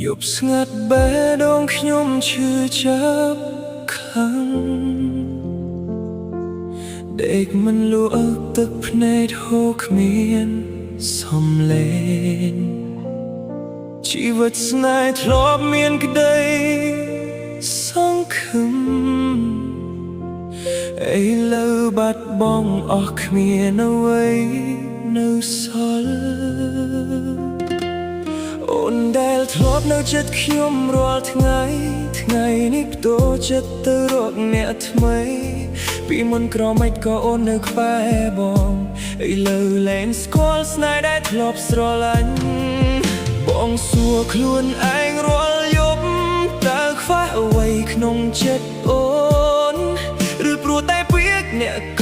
យប់ស្ងាត់បេះដូងខ្ញុំឈឺចាប់ខ្លាំងដេកមិនលក់ទឹកភ្នែកហូរគ្មានសំឡេងជីវិតស្នេហ៍ធ្លាប់មានក្តីសង្ឃឹមឥឡូវបាត់បង់អស់គ្មានអ្វីនៅសល់អូនដែលធ្លាប់នៅចិត្តខ្ញុំរាល់ថ្ងៃនេះបដូរចិត្តទៅរកអ្នកថ្មីពីមុនក្រមិនក៏អូននៅក្បែរបងឥឡូវលែងស្គាល់ស្នេហ៍ដែលធ្លាប់ស្រឡាញ់បងសួរខ្លួនឯងរាល់យប់តើខ្វះអ្វីក្នុងចិត្តអូនឬព្រោះតែពាក្យអ្នក